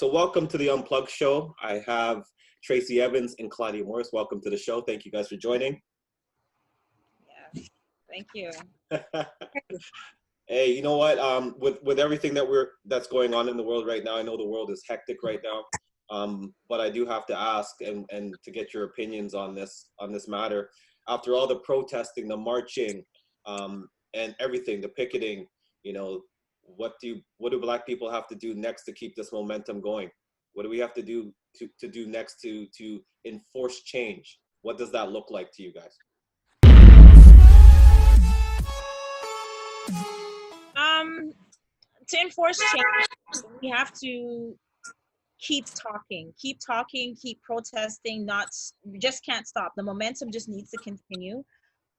So welcome to the Unplugged Show. I have Tracy Evans and Claudia Morris. Welcome to the show. Thank you guys for joining. Yes, thank you. Hey, you know what? With everything that's going on in the world right now, I know the world is hectic right now. But I do have to ask and to get your opinions on this matter. After all the protesting, the marching, and everything, the picketing, you know, what do Black people have to do next to keep this momentum going? What do we have to do to next to enforce change? What does that look like to you guys? To enforce change, we have to keep talking, keep protesting. We just can't stop. The momentum just needs to continue.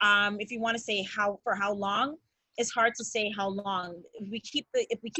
If you want to say how long, it's hard to say how long. If we keep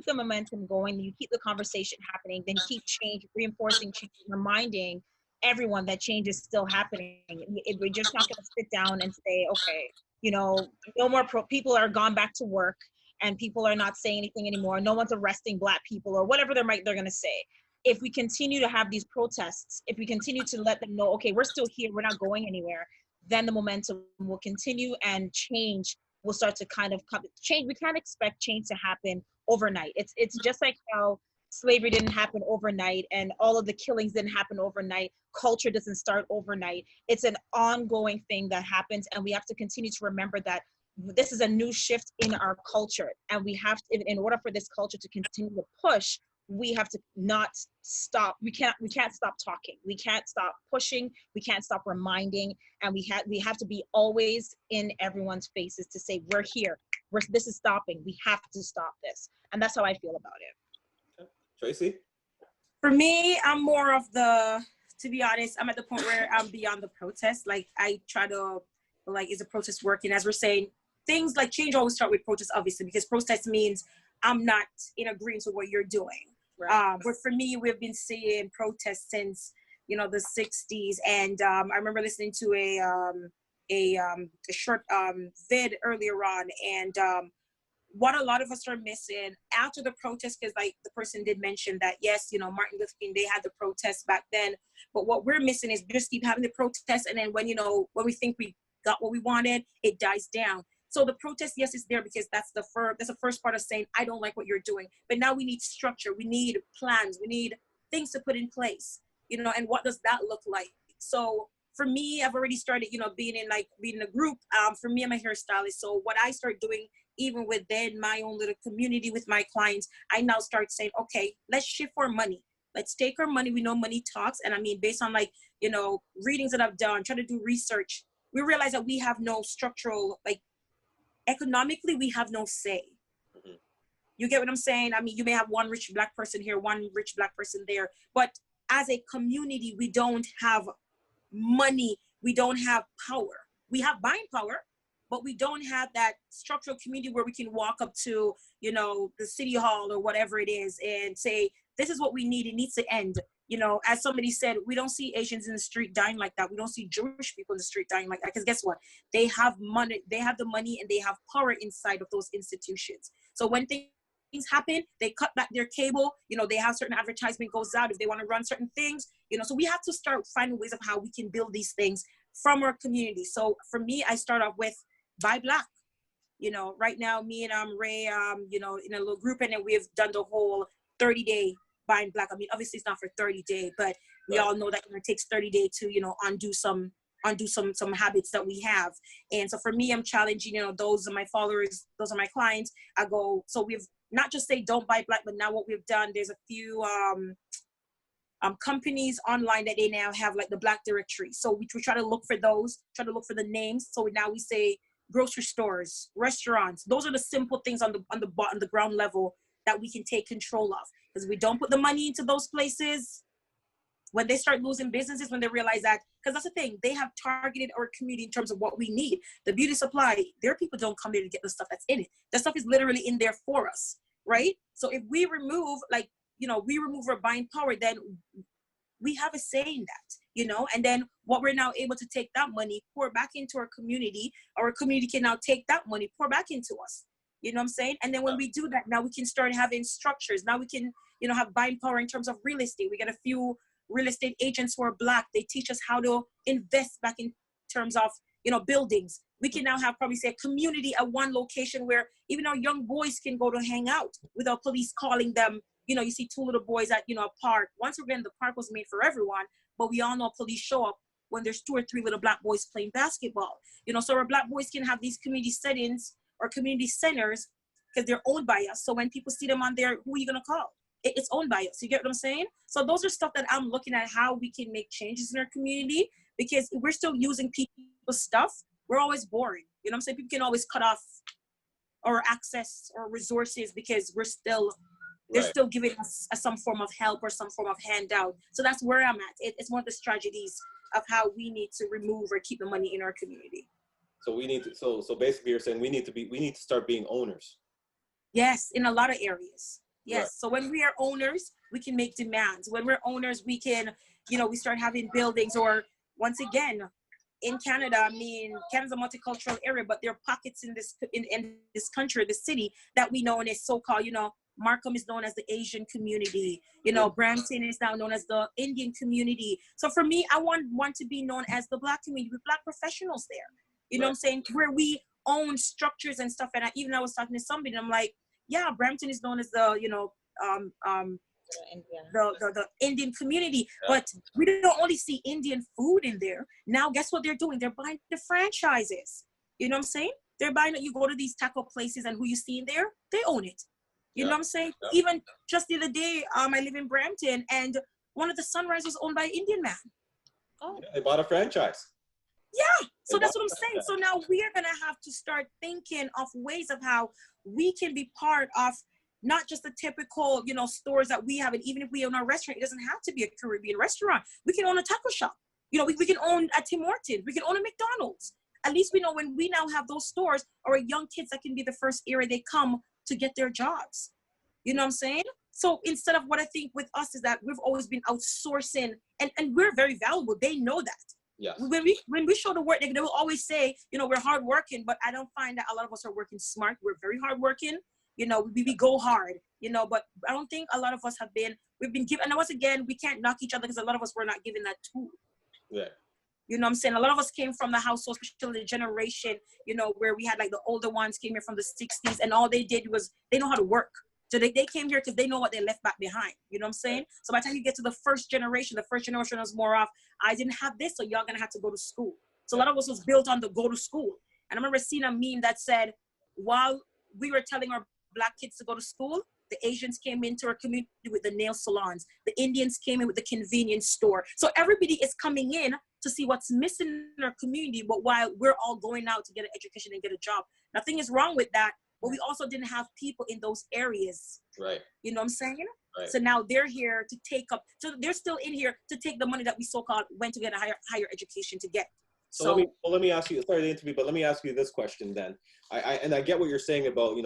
the momentum going, you keep the conversation happening, then keep change, reinforcing change, reminding everyone that change is still happening. We're just not going to sit down and say, okay, no more people are gone back to work and people are not saying anything anymore. No one's arresting Black people or whatever they're going to say. If we continue to have these protests, if we continue to let them know, okay, we're still here, we're not going anywhere, then the momentum will continue and change will start to kind of change. We can't expect change to happen overnight. It's just like how slavery didn't happen overnight and all of the killings didn't happen overnight. Culture doesn't start overnight. It's an ongoing thing that happens, and we have to continue to remember that this is a new shift in our culture, and we have to, in order for this culture to continue to push, we have to not stop. We can't stop talking. We can't stop pushing. We can't stop reminding. And we have to be always in everyone's faces to say, we're here. This is stopping. We have to stop this. And that's how I feel about it. Okay. Tracy? For me, I'm more of to be honest, I'm at the point where I'm beyond the protest. Like, I try to, is the protest working? As we're saying, things like change always start with protest, obviously, because protest means I'm not in agreement with what you're doing. Right. But for me, we've been seeing protests since, the 60s. And I remember listening to a short vid earlier on. And what a lot of us are missing after the protest, because like the person did mention that, yes, Martin Luther King, they had the protests back then. But what we're missing is just keep having the protests. And then when we think we got what we wanted, it dies down. So the protest, yes, is there because that's the first part of saying, I don't like what you're doing. But now we need structure. We need plans. We need things to put in place, and what does that look like? So for me, I've already started, being in a group. For me, I'm a hairstylist. So what I start doing, even within my own little community with my clients, I now start saying, okay, let's shift our money. Let's take our money. We know money talks. And I mean, based on readings that I've done, trying to do research, we realize that we have no structural, economically, we have no say. Mm-hmm. You get what I'm saying? I mean, you may have one rich Black person here, one rich Black person there, but as a community, we don't have money. We don't have power. We have buying power, but we don't have that structural community where we can walk up to, the city hall or whatever it is and say, this is what we need. It needs to end. As somebody said, we don't see Asians in the street dying like that. We don't see Jewish people in the street dying like that. Because guess what? They have money, they have the money, and they have power inside of those institutions. So when things happen, they cut back their cable. They have certain advertisement goes out if they want to run certain things. So we have to start finding ways of how we can build these things from our community. So for me, I start off with Buy Black. Right now, me and Ray, in a little group, and then we've done the whole 30-day buying Black. I mean, obviously it's not for 30 days, but we all know that it takes 30 days to, undo some habits that we have. And so for me, I'm challenging, those are my followers, those are my clients. I go, so we've not just say don't buy Black, but now what we've done, there's a few companies online that they now have the Black directory. So we try to look for those, try to look for the names. So now we say grocery stores, restaurants. Those are the simple things on the ground level that we can take control of. Because we don't put the money into those places, when they start losing businesses, when they realize that, because that's the thing, they have targeted our community in terms of what we need. The beauty supply, their people don't come there to get the stuff that's in it. That stuff is literally in there for us, right? So if we remove, we remove our buying power, then we have a say in that, and then what we're now able to take that money, pour back into our community can now take that money, pour back into us. You know what I'm saying? And then when we do that, now we can start having structures. Now we can, have buying power in terms of real estate. We get a few real estate agents who are Black. They teach us how to invest back in terms of, buildings. We can now have probably say a community at one location where even our young boys can go to hang out without police calling them. You see two little boys at, a park. Once again, the park was made for everyone, but we all know police show up when there's 2 or 3 little Black boys playing basketball. So our Black boys can have these community settings or community centers because they're owned by us. So when people see them on there, who are you gonna call? It's owned by us. You get what I'm saying? So those are stuff that I'm looking at how we can make changes in our community, because if we're still using people's stuff, we're always boring. You know what I'm saying? People can always cut off our access or resources because they're still giving us some form of help or some form of handout. So that's where I'm at. It's one of the strategies of how we need to remove or keep the money in our community. So we need to, so basically you're saying we need to start being owners. Yes, in a lot of areas. Yes. Right. So when we are owners, we can make demands. When we're owners, we can, we start having buildings. Or once again, in Canada, Canada's a multicultural area, but there are pockets in this country, the city, that we know in is so-called, Markham is known as the Asian community. Brampton is now known as the Indian community. So for me, I want to be known as the Black community with Black professionals there. You know what I'm saying? Where we own structures and stuff. And I was talking to somebody, and I'm like, yeah, Brampton is known as the, the Indian community, but we don't only see Indian food in there. Now, guess what they're doing? They're buying the franchises. You know what I'm saying? They're buying it. You go to these taco places, and who you see in there, they own it. You know what I'm saying? Yeah. Even just the other day, I live in Brampton, and one of the Sunrise was owned by an Indian man. Oh, yeah, they bought a franchise. Yeah, so that's what I'm saying. So now we are going to have to start thinking of ways of how we can be part of not just the typical, stores that we have. And even if we own a restaurant, it doesn't have to be a Caribbean restaurant. We can own a taco shop. We can own a Tim Hortons. We can own a McDonald's. At least we know when we now have those stores, or young kids, that can be the first area they come to get their jobs. You know what I'm saying? So instead of what I think with us is that we've always been outsourcing, and we're very valuable. They know that. Yes. When we show the work, they will always say, we're hardworking, but I don't find that a lot of us are working smart. We're very hardworking. We go hard, but I don't think a lot of us we've been given, and once again, we can't knock each other because a lot of us were not given that tool. Yeah. You know what I'm saying? A lot of us came from the household, especially the generation, where we had like the older ones came here from the 60s, and all they did was they know how to work. So they came here because they know what they left back behind. You know what I'm saying? So by the time you get to the first generation was more of, I didn't have this, so y'all gonna have to go to school. So a lot of us was built on the go to school. And I remember seeing a meme that said, while we were telling our Black kids to go to school, the Asians came into our community with the nail salons. The Indians came in with the convenience store. So everybody is coming in to see what's missing in our community, but while we're all going out to get an education and get a job. Nothing is wrong with that, but we also didn't have people in those areas. Right. You know what I'm saying? Right. So now they're here to take up, so they're still in here to take the money that we so-called went to get a higher education to get. So let me ask you, sorry to interview, but let me ask you this question then. I get what you're saying about,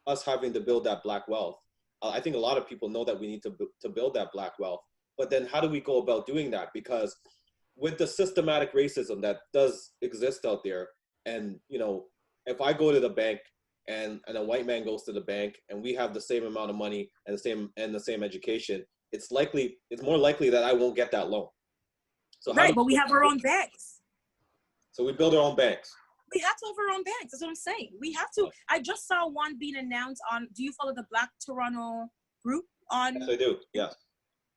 us having to build that Black wealth. I think a lot of people know that we need to build that Black wealth, but then how do we go about doing that? Because with the systematic racism that does exist out there, and, if I go to the bank and a white man goes to the bank and we have the same amount of money and the same education, it's more likely that I won't get that loan. So but we have our own banks. So we build our own banks. We have to have our own banks. That's what I'm saying. We have to. I just saw one being announced on, do you follow the Black Toronto group on? Yes, I do. Yes.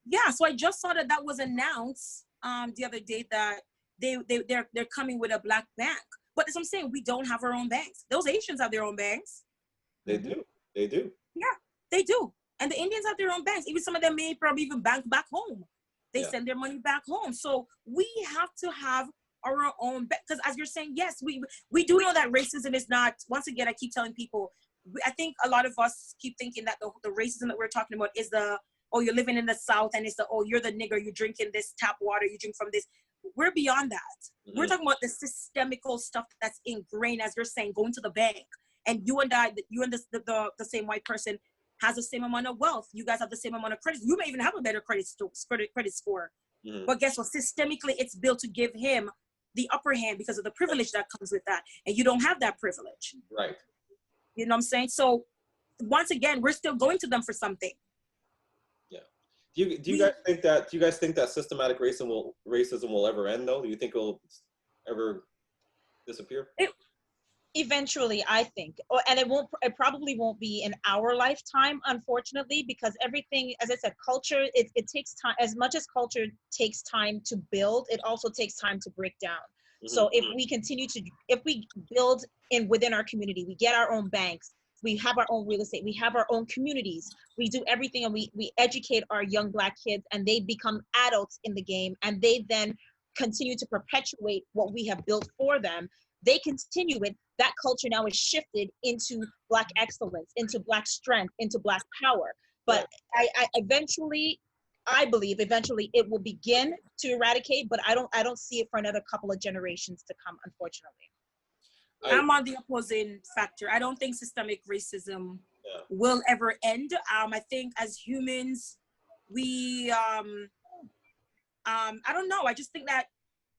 Yeah. So I just saw that was announced the other day that they're coming with a Black bank. But as I'm saying, we don't have our own banks. Those Asians have their own banks. They do. They do. Yeah, they do. And the Indians have their own banks. Even some of them may probably even bank back home. They send their money back home. So we have to have our own, because as you're saying, yes, we do know that racism is not, once again, I keep telling people, I think a lot of us keep thinking that the racism that we're talking about is you're living in the South, and it's you're the nigger, you're drinking this tap water, you drink from this. We're beyond that. Mm-hmm. We're talking about the systemical stuff that's ingrained, as you're saying, going to the bank, and you and the same white person has the same amount of wealth. You guys have the same amount of credit. You may even have a better credit score. Mm-hmm. But guess what? Systemically, it's built to give him the upper hand because of the privilege that comes with that. And you don't have that privilege. Right. You know what I'm saying? So once again, we're still going to them for something. Do you guys think that systematic racism will ever end though? Do you think it'll ever disappear? Eventually, I think, and it probably won't be in our lifetime, unfortunately, because everything, as I said, culture, it takes time. As much as culture takes time to build, it also takes time to break down. So if we build within our community, we get our own banks, we have our own real estate, we have our own communities, we do everything, and we educate our young Black kids, and they become adults in the game, and they then continue to perpetuate what we have built for them. They continue it. That culture now is shifted into Black excellence, into Black strength, into Black power. But I believe eventually it will begin to eradicate, but I don't see it for another couple of generations to come, unfortunately. I'm on the opposing factor. I don't think systemic racism will ever end. I think as humans, we I don't know. I just think that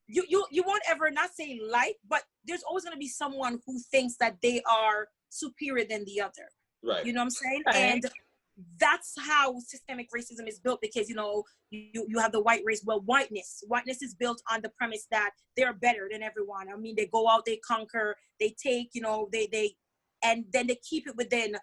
you won't ever, not say like, but there's always going to be someone who thinks that they are superior than the other. Right. You know what I'm saying? Right. And that's how systemic racism is built, because you have the white race. Well, whiteness is built on the premise that they're better than everyone. I mean, they go out, they conquer, they take, they and then they keep it within.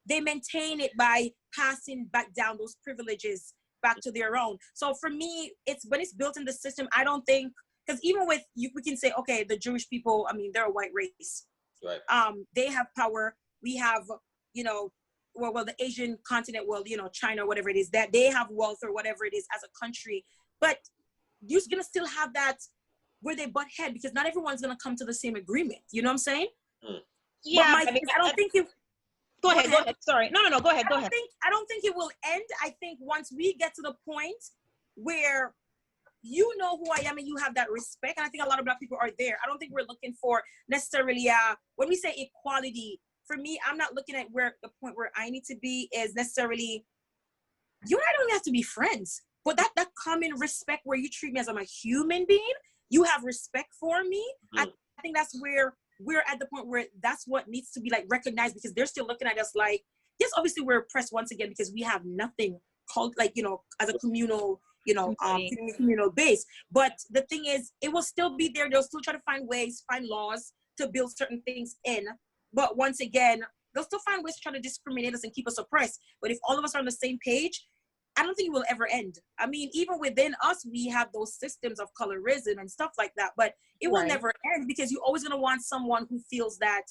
They maintain it by passing back down those privileges back to their own. So for me, it's when it's built in the system. I don't think, because even with we can say, okay, the Jewish people, I mean, they're a white race. Right. They have power. We have, well, the Asian continent, well, China, whatever it is, that they have wealth or whatever it is as a country. But you're gonna still have that where they butt head, because not everyone's gonna come to the same agreement. You know what I'm saying? Yeah. I don't think you. Go ahead. Sorry. No. Go ahead. I don't think it will end. I think once we get to the point where you know who I am and you have that respect, and I think a lot of Black people are there. I don't think we're looking for necessarily, when we say equality, for me, I'm not looking at where the point where I need to be is necessarily, you and I don't even have to be friends, but that common respect where you treat me as I'm a human being, you have respect for me. I think that's where we're at the point where that's what needs to be like recognized, because they're still looking at us like, yes, obviously we're oppressed once again because we have nothing called like, as a communal, communal base. But the thing is, it will still be there. They'll still try to find ways, find laws to build certain things in. But once again, they'll still find ways to try to discriminate us and keep us oppressed. But if all of us are on the same page, I don't think it will ever end. I mean, even within us, we have those systems of colorism and stuff like that, but it will never end, because you're always going to want someone who feels that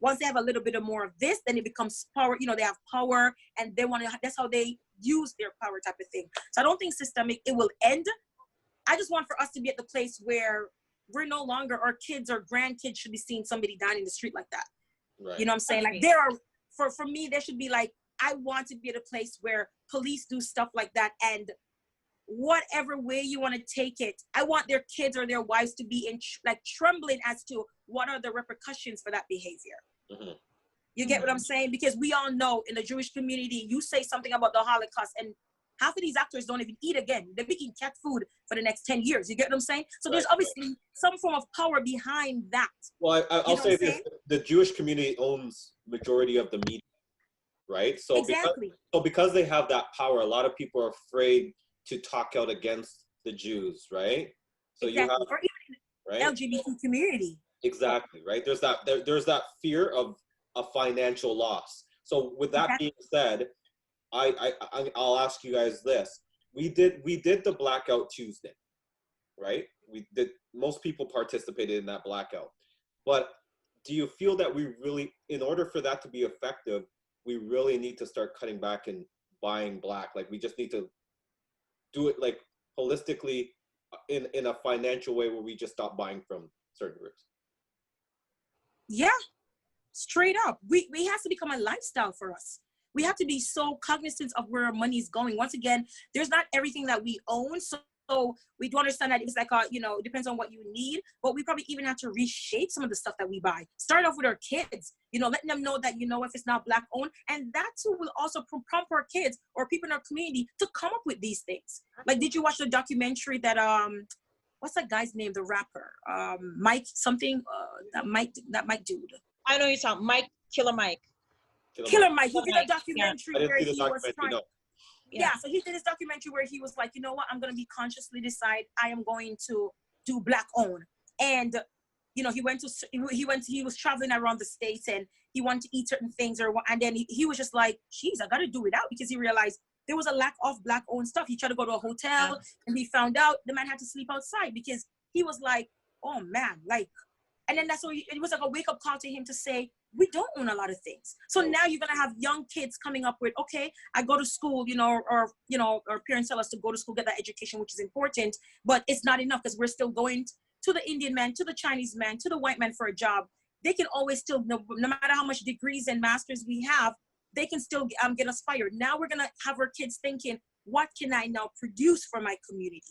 once they have a little bit of more of this, then it becomes power. They have power, and they want to, that's how they use their power type of thing. So I don't think systemic, it will end. I just want for us to be at the place where we're no longer, our kids or grandkids should be seeing somebody dying in the street like that. Right. You know what I'm saying? Like there are, for me, there should be like, I want to be at a place where police do stuff like that, and whatever way you want to take it, I want their kids or their wives to be in trembling as to what are the repercussions for that behavior. You get what I'm saying? Because we all know in the Jewish community, you say something about the Holocaust and half of these actors don't even eat again. They're eating cat food for the next 10 years. You get what I'm saying? So there's obviously some form of power behind that. Well, I'll say this, the Jewish community owns majority of the media, right? So because they have that power, a lot of people are afraid to talk out against the Jews, right? So you have, or even LGBT community. Exactly, right? There's that fear of a financial loss. So with that being said, I'll ask you guys this. We did the Blackout Tuesday, right? Most people participated in that blackout. But do you feel that we really, in order for that to be effective, we really need to start cutting back and buying black? Like we just need to do it like holistically in a financial way where we just stop buying from certain groups? Yeah, straight up. We have to become a lifestyle for us. We have to be so cognizant of where our money is going. Once again, there's not everything that we own. So we do understand that it's like, it depends on what you need, but we probably even have to reshape some of the stuff that we buy. Start off with our kids, letting them know that, if it's not black owned, and that too will also prompt our kids or people in our community to come up with these things. Like, did you watch the documentary that, what's that guy's name? The rapper, Mike something, that Mike dude. I know you're talking Killer Mike. He did a documentary where he was trying. Yeah, so he did this documentary where he was like, you know what, I'm going to be consciously decide I am going to do black owned. And, you know, he was traveling around the States and he wanted to eat certain things and then he was just like, geez, I got to do it out because he realized there was a lack of black owned stuff. He tried to go to a hotel and he found out the man had to sleep outside because he was like, oh man, like, and then it was like a wake up call to him to say, we don't own a lot of things. So now you're going to have young kids coming up with, okay, I go to school, you know, or parents tell us to go to school, get that education, which is important, but it's not enough because we're still going to the Indian man, to the Chinese man, to the white man for a job. They can always still, no matter how much degrees and masters we have, they can still get us fired. Now we're going to have our kids thinking, what can I now produce for my community?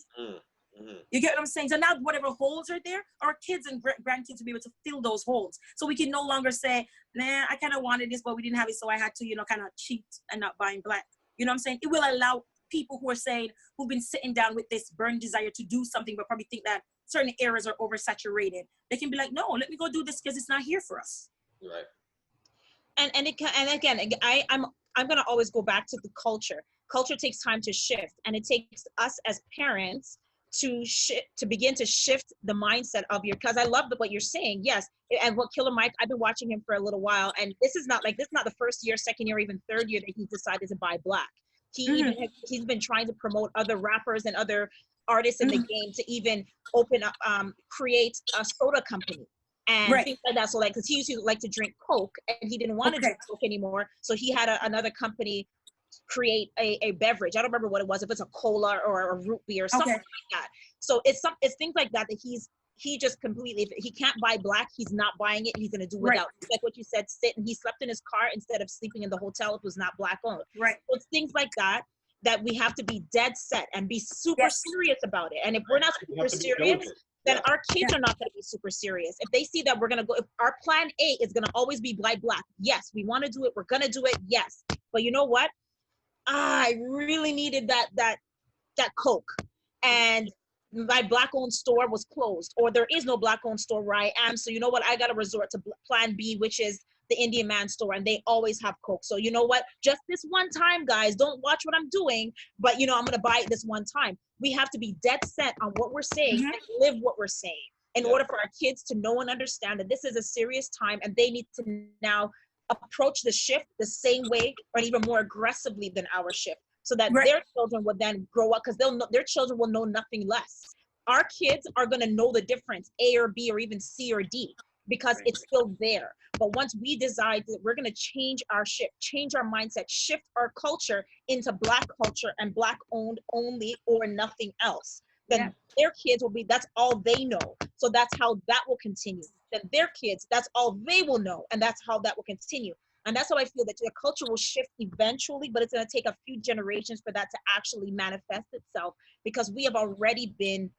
You get what I'm saying? So now whatever holes are there, our kids and grandkids will be able to fill those holes. So we can no longer say, nah, I kind of wanted this, but we didn't have it, so I had to, you know, kind of cheat and not buying black. You know what I'm saying? It will allow people who are saying, who've been sitting down with this burning desire to do something, but probably think that certain areas are oversaturated. They can be like, no, let me go do this because it's not here for us. Right. And again, I'm gonna always go back to the culture. Culture takes time to shift, and it takes us as parents to begin to shift the mindset of because I love what you're saying. Yes, and what Killer Mike, I've been watching him for a little while, and this is not the first year, second year, even third year that he's decided to buy black. He's been trying to promote other rappers and other artists in the game to even open up, create a soda company and things like that. So like, because he used to like to drink Coke and he didn't want to drink Coke anymore, so he had another company create a beverage. I don't remember what it was, if it's a cola or a root beer or something like that. So it's things like that he just completely, if he can't buy black, he's not buying it. He's going to do without. Like what you said, he slept in his car instead of sleeping in the hotel. It was not black owned. So it's things like that we have to be dead set and be super serious about it. And if we're not super serious, then our kids are not going to be super serious. If they see that we're going to go, if our plan A is going to always be black, yes, we want to do it. We're going to do it. Yes. But you know what? I really needed that Coke, and my black owned store was closed, or there is no black owned store where I am. So you know what? I got to resort to plan B, which is the Indian man store, and they always have Coke. So you know what? Just this one time, guys, don't watch what I'm doing, but you know, I'm going to buy it this one time. We have to be dead set on what we're saying and live what we're saying in order for our kids to know and understand that this is a serious time, and they need to now approach the shift the same way or even more aggressively than our shift, so that their children will then grow up, because their children will know nothing less. Our kids are going to know the difference, A or B or even C or D, because it's still there. But once we decide that we're going to change our shift, change our mindset, shift our culture into black culture and black owned only or nothing else, then their kids will be, that's all they know. So that's how that will continue. Then their kids, that's all they will know. And that's how that will continue. And that's how I feel that the culture will shift eventually, but it's going to take a few generations for that to actually manifest itself, because we've already been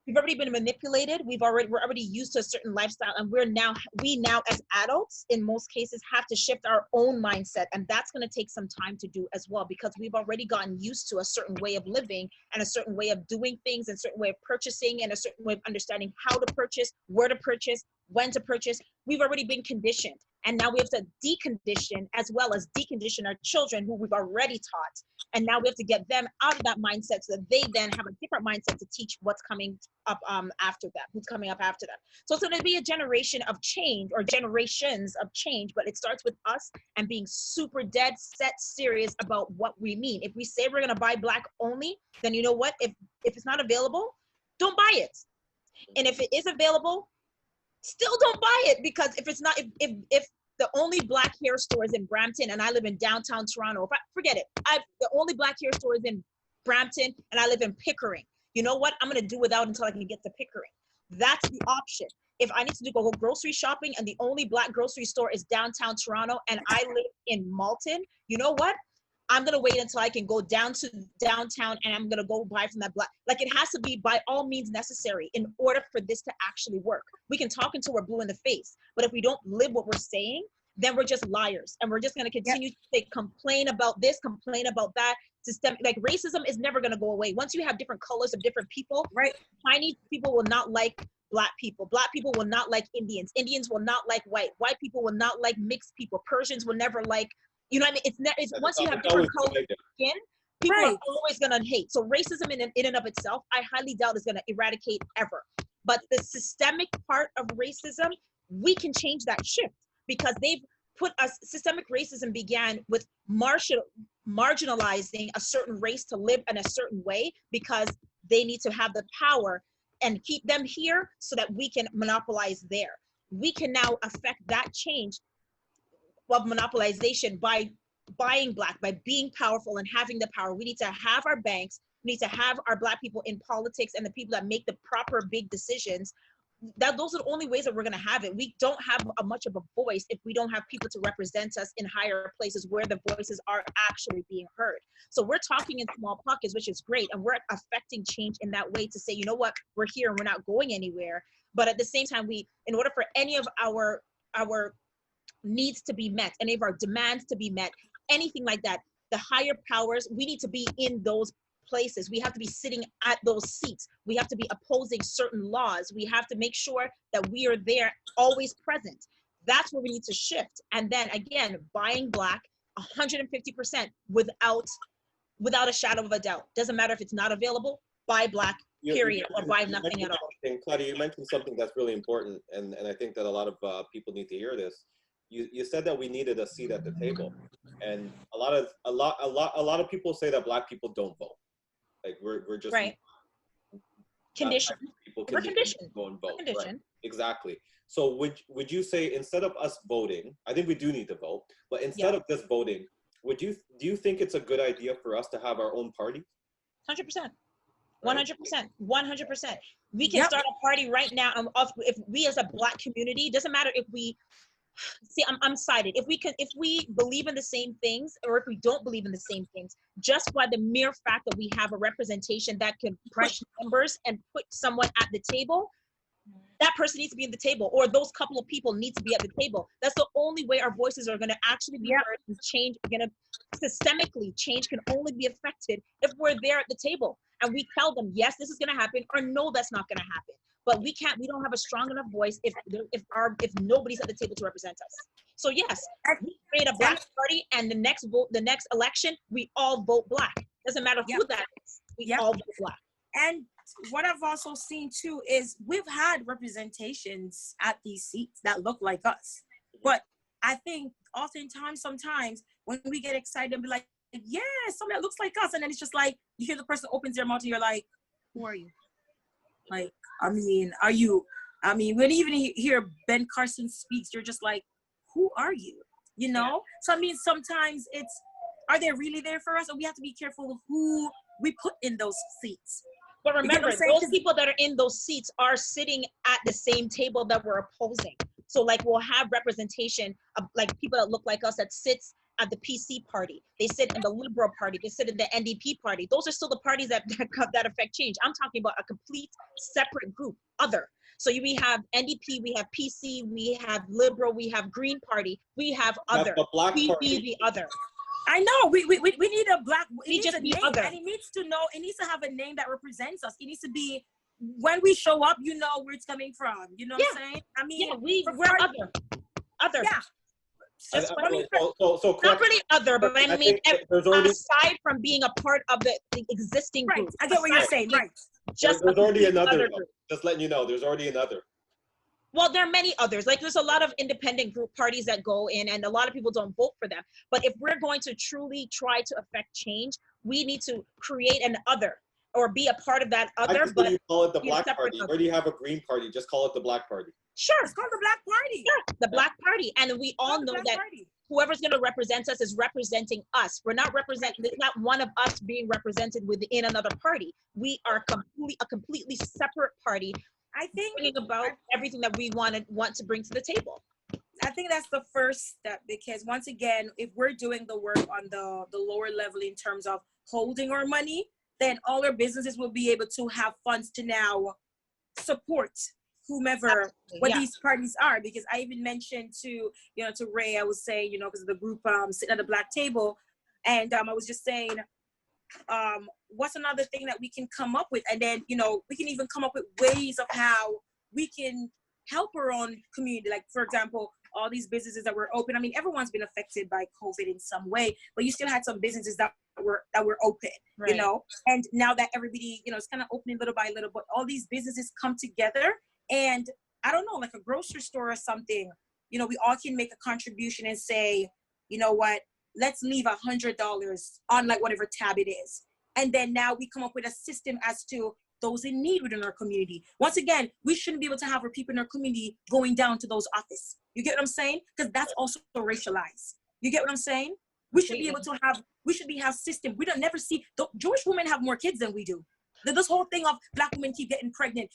manipulated. We're already used to a certain lifestyle, and we now as adults in most cases have to shift our own mindset, and that's going to take some time to do as well, because we've already gotten used to a certain way of living and a certain way of doing things and a certain way of purchasing and a certain way of understanding how to purchase, where to purchase, when to purchase. We've already been conditioned, and now we have to decondition as well as decondition our children who we've already taught. And now we have to get them out of that mindset so that they then have a different mindset to teach what's coming up after them, who's coming up after them. So it's going to be a generation of change, or generations of change, but it starts with us and being super dead set serious about what we mean. If we say we're going to buy black only, then you know what? If it's not available, don't buy it. And if it is available, still don't buy it, because if it's not, if the only black hair store is in Brampton and I live in downtown Toronto, forget it. The only black hair store is in Brampton and I live in Pickering. You know what? I'm going to do without until I can get to Pickering. That's the option. If I need to go grocery shopping and the only black grocery store is downtown Toronto and I live in Malton, you know what? I'm going to wait until I can go down to downtown and I'm going to go buy from that black. Like, it has to be by all means necessary in order for this to actually work. We can talk until we're blue in the face, but if we don't live what we're saying, then we're just liars. And we're just going to continue to complain about this, complain about that. Like, racism is never going to go away. Once you have different colors of different people, Chinese people will not like black people. Black people will not like Indians. Indians will not like white. White people will not like mixed people. Persians will never like, you know what I mean? It's once you have different colors of skin, People Right. are always going to hate. So racism in and of itself, I highly doubt is going to eradicate ever. But the systemic part of racism, we can change that shift because they've put us, systemic racism began with marginalizing a certain race to live in a certain way because they need to have the power and keep them here so that we can monopolize there. We can now affect that change of monopolization by buying Black, by being powerful and having the power. We need to have our banks, we need to have our Black people in politics and the people that make the proper big decisions. Those are the only ways that we're going to have it. We don't have much of a voice if we don't have people to represent us in higher places where the voices are actually being heard. So we're talking in small pockets, which is great, and we're affecting change in that way to say, you know what, we're here and we're not going anywhere. But at the same time, in order for any of our needs to be met, any of our demands to be met, anything like that, the higher powers, we need to be in those places. We have to be sitting at those seats. We have to be opposing certain laws. We have to make sure that we are there, always present. That's where we need to shift. And then again, buying Black 150% without a shadow of a doubt. Doesn't matter if it's not available, buy Black, period, or buy nothing at all. Claudia, you mentioned something that's really important, and I think that a lot of people need to hear this. You said that we needed a seat at the table, and a lot of people say that Black people don't vote. Like we're just right. Conditioned. We're conditioned to go and vote. Right. Exactly. So would you say instead of us voting, I think we do need to vote, but instead of just voting, do you think it's a good idea for us to have our own party? 100%. 100%. 100%. We can start a party right now. If we as a Black community, doesn't matter if we see, I'm sided. If we believe in the same things, or if we don't believe in the same things, just by the mere fact that we have a representation that can push numbers and put someone at the table, that person needs to be at the table, or those couple of people need to be at the table. That's the only way our voices are going to actually be heard and change. Systemically, change can only be affected if we're there at the table and we tell them, yes, this is going to happen, or no, that's not going to happen. But we don't have a strong enough voice if nobody's at the table to represent us. So yes, we create a Black party, and the next election, we all vote Black. Doesn't matter who that is. We all vote Black. And what I've also seen too is we've had representations at these seats that look like us. But I think sometimes when we get excited and be like, yeah, something that looks like us, and then it's just like you hear the person opens their mouth and you're like, who are you? Like, I mean, when you even hear Ben Carson speaks, you're just like, who are you? You know? Yeah. So I mean, sometimes are they really there for us? Or we have to be careful of who we put in those seats. But remember, those people that are in those seats are sitting at the same table that we're opposing. So like we'll have representation of like people that look like us that sits at the PC party. They sit in the Liberal Party. They sit in the NDP party. Those are still the parties that affect change. I'm talking about a complete separate group, other. So we have NDP, we have PC, we have Liberal, we have Green Party, we have other. We be the other. I know. We need a Black. We just need other. And it needs to have a name that represents us. It needs to be, when we show up, you know where it's coming from. You know what I'm saying? I mean, we're other. Yeah. So not really other, but I mean, aside from being a part of the existing group. I get what you're saying, right. There's already another group. Just letting you know, there's already another. Well, there are many others. Like there's a lot of independent group parties that go in, and a lot of people don't vote for them. But if we're going to truly try to affect change, we need to create an other, or be a part of that other. But you call it the Black Party. You already have a Green Party. Just call it the Black Party. Sure. It's called the Black Party. Sure, the Black Party. And we all know that whoever's going to represent us is representing us. We're not representing, it's not one of us being represented within another party. We are a completely separate party. I think bringing about everything that we want to bring to the table. I think that's the first step, because once again, if we're doing the work on the lower level in terms of holding our money, then all our businesses will be able to have funds to now support whomever, what these parties are. Because I even mentioned to Ray, I was saying, because of the group sitting at the Black table, and I was just saying, what's another thing that we can come up with? And then, we can even come up with ways of how we can help our own community. Like, for example, all these businesses that were open. I mean, everyone's been affected by COVID in some way, but you still had some businesses that we're open, Right. you know. And now that everybody, you know, it's kind of opening little by little, but all these businesses come together, and I don't know, like a grocery store or something, you know, we all can make a contribution and say, you know what, let's leave $100 on like whatever tab it is. And then now we come up with a system as to those in need within our community. Once again, we shouldn't be able to have our people in our community going down to those offices. You get what I'm saying? Because that's also racialized. You get what I'm saying? We should be able to have, have system. We don't never see, Jewish women have more kids than we do. This whole thing of Black women keep getting pregnant.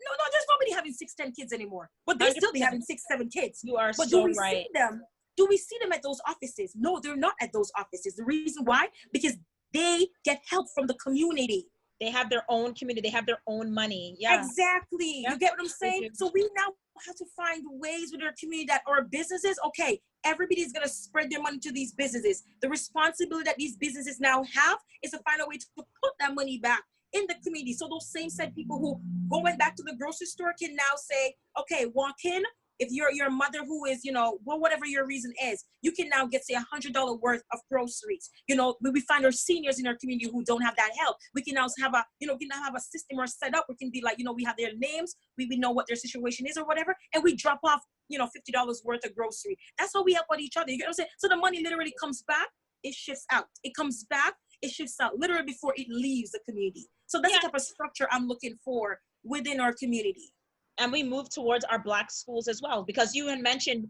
No, there's nobody having 6-10 kids anymore. But they still be having 6-7 kids. You are but so do we right. see them? Do we see them at those offices? No, they're not at those offices. The reason why? Because they get help from the community. They have their own community. They have their own money. Yeah. Exactly. Yeah. You get what I'm saying? So we now have to find ways with our community that our businesses, okay, everybody's going to spread their money to these businesses. The responsibility that these businesses now have is to find a way to put that money back in the community. So those same said people who going back to the grocery store can now say, okay, walk in. If you're a mother who is, you know, well, whatever your reason is, you can now get, say, $100 worth of groceries. You know, we find our seniors in our community who don't have that help. We can now have a, you know, we can now have a system or set up. We can be like, you know, we have their names. We know what their situation is or whatever. And we drop off, you know, $50 worth of grocery. That's how we help out each other. You get what I'm saying? So the money literally comes back. It shifts out. It comes back. It shifts out literally before it leaves the community. So that's the type of structure I'm looking for within our community. And we move towards our Black schools as well, because you had mentioned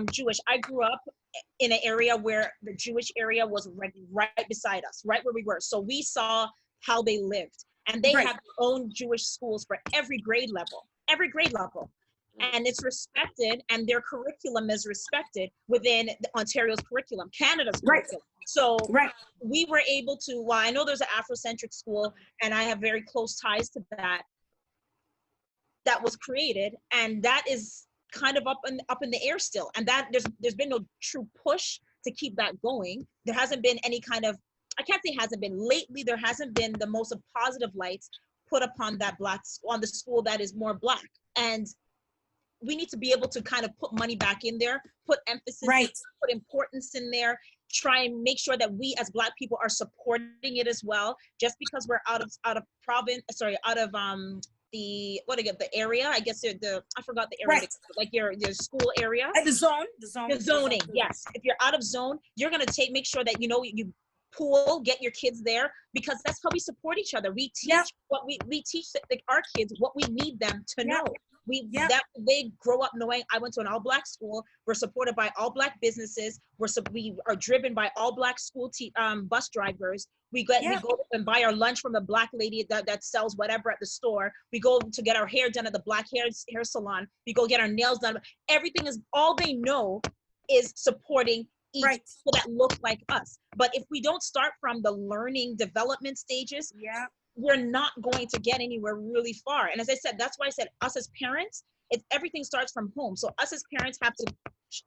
Jewish. I grew up in an area where the Jewish area was right beside us, right where we were. So we saw how they lived, and they have their own Jewish schools for every grade level. And it's respected, and their curriculum is respected within Ontario's curriculum, Canada's curriculum. So we were able to, well, I know there's an Afrocentric school, and I have very close ties to that was created, and that is kind of up in the air still. And that there's been no true push to keep that going. There hasn't been any kind of, I can't say hasn't been, lately there hasn't been the most positive lights put upon that on the school that is more Black. And we need to be able to kind of put money back in there, put emphasis, put importance in there, try and make sure that we as Black people are supporting it as well. Just because we're out of province, out of the area, I guess I forgot the area, like your school area. The zoning. Yes, if you're out of zone, you're gonna make sure that you pool, get your kids there, because that's how we support each other. We teach what we teach our kids what we need them to know. That they grow up knowing I went to an all Black school. We're supported by all Black businesses. We are driven by all Black school bus drivers. We go and buy our lunch from the Black lady that sells whatever at the store. We go to get our hair done at the Black hair salon. We go get our nails done. Everything is, all they know is supporting each people that look like us. But if we don't start from the learning development stages, we're not going to get anywhere really far. And as I said, that's why I said us as parents, everything starts from home. So us as parents have to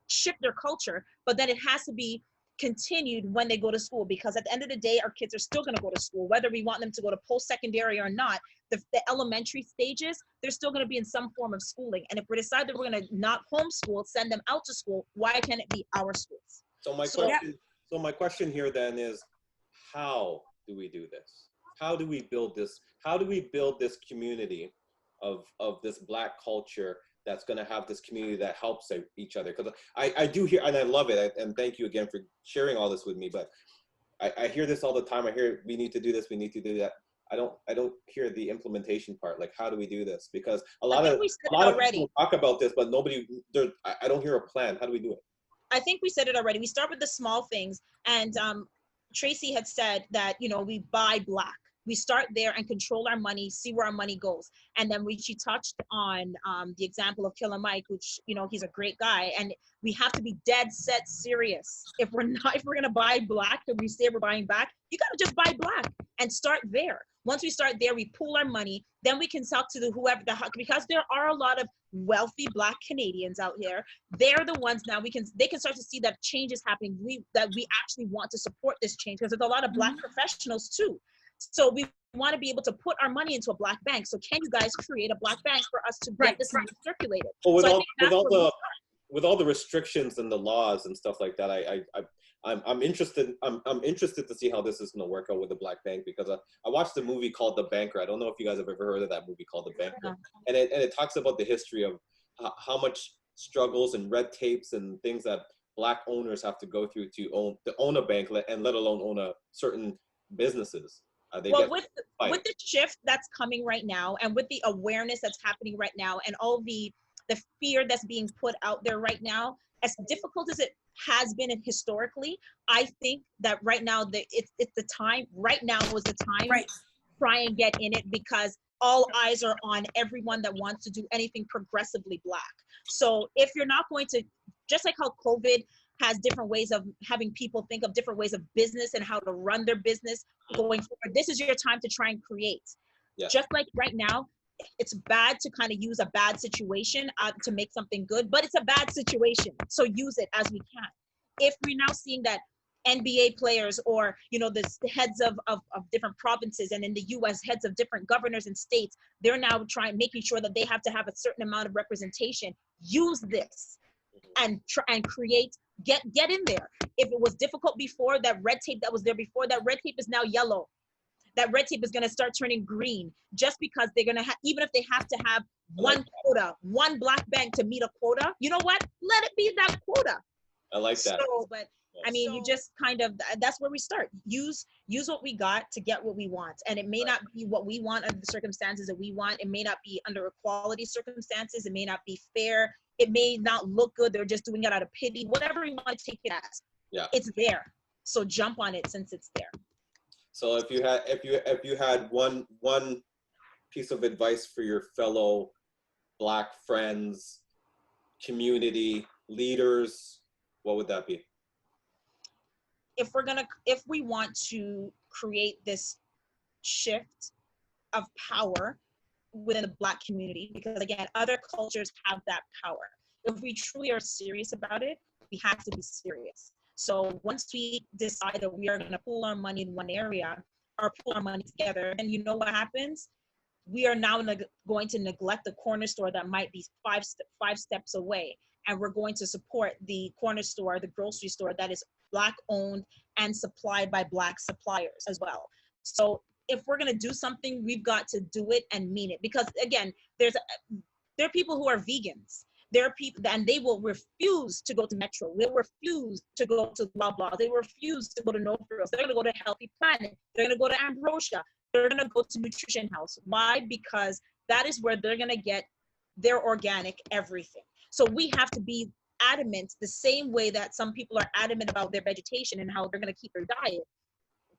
shift their culture, but then it has to be continued when they go to school, because at the end of the day, our kids are still going to go to school, whether we want them to go to post-secondary or not. The elementary stages, they're still going to be in some form of schooling. And if we decide that we're going to not homeschool, send them out to school, why can't it be our schools? So my question here then is, how do we do this? How do we build this? How do we build this community of this Black culture that's going to have this community that helps each other? Because I do hear, and I love it, and thank you again for sharing all this with me, but I hear this all the time. I hear we need to do this, we need to do that. I don't hear the implementation part. Like, how do we do this? Because a lot of people talk about this, but I don't hear a plan. How do we do it? I think we said it already. We start with the small things, and Tracy had said that, we buy Black. We start there and control our money, see where our money goes. And then she touched on the example of Killer Mike, which, he's a great guy. And we have to be dead set serious. If we're going to buy Black and we say we're buying back, you got to just buy Black and start there. Once we start there, we pool our money, then we can talk to because there are a lot of wealthy Black Canadians out here. They're the ones now they can start to see that change is happening, that we actually want to support this change, because there's a lot of Black professionals too. So we want to be able to put our money into a Black bank. So can you guys create a Black bank for us to get this money circulated? Well, with all the restrictions and the laws and stuff like that, I'm interested. I'm interested to see how this is going to work out with the Black Bank, because I watched a movie called The Banker. I don't know if you guys have ever heard of that movie called The Banker, and it talks about the history of how much struggles and red tapes and things that Black owners have to go through to own a bank, and let alone own a certain businesses. Well, with the shift that's coming right now, and with the awareness that's happening right now, and all the fear that's being put out there right now, as difficult as it has been historically, I think that right now it's the time. Right now was the time to try and get in it, because all eyes are on everyone that wants to do anything progressively Black. So if you're not going to, just like how COVID has different ways of having people think of different ways of business and how to run their business going forward, this is your time to try and create. Yeah. Just like right now, it's bad to kind of use a bad situation to make something good, but it's a bad situation. So use it as we can. If we're now seeing that NBA players, or, you know, the heads of different provinces, and in the US, heads of different governors and states, they're now making sure that they have to have a certain amount of representation. Use this and try and create, get in there. If it was difficult before, that red tape that was there before, that red tape is now yellow. That red tape is going to start turning green, just because they're going to have, even if they have to have one quota, one Black bank to meet a quota, you know what? Let it be that quota. I like that. So, but I mean, you just kind of, that's where we start. Use what we got to get what we want. And it may not be what we want under the circumstances that we want. It may not be under equality circumstances. It may not be fair. It may not look good. They're just doing it out of pity. Whatever you want to take it as. Yeah. It's there. So jump on it since it's there. So if you had one piece of advice for your fellow Black friends, community leaders, what would that be? If we want to create this shift of power within the Black community, because again, other cultures have that power. If we truly are serious about it, we have to be serious. So once we decide that we are going to pool our money in one area, or pool our money together, then you know what happens? We are now going to neglect the corner store that might be five steps away. And we're going to support the corner store, the grocery store that is Black owned and supplied by Black suppliers as well. So if we're going to do something, we've got to do it and mean it. Because again, there are people who are vegans. There are people, and they will refuse to go to Metro. They will refuse to go to blah blah. They refuse to go to No Frills. They're going to go to Healthy Planet. They're going to go to Ambrosia. They're going to go to Nutrition House. Why? Because that is where they're going to get their organic everything. So we have to be adamant, the same way that some people are adamant about their vegetation and how they're going to keep their diet.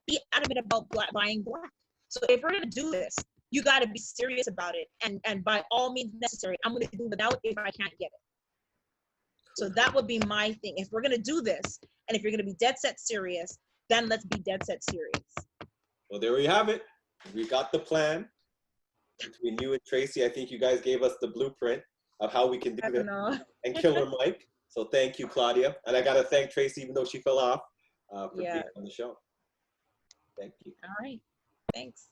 Be adamant about buying Black. So if we're going to do this, you got to be serious about it. And by all means necessary, I'm going to do without if I can't get it. So that would be my thing. If we're going to do this, and if you're going to be dead set serious, then let's be dead set serious. Well, there we have it. We got the plan. Between you and Tracy, I think you guys gave us the blueprint of how we can do this and Killer Mike. So thank you, Claudia. And I got to thank Tracy, even though she fell off, for being on the show. Thank you. All right. Thanks.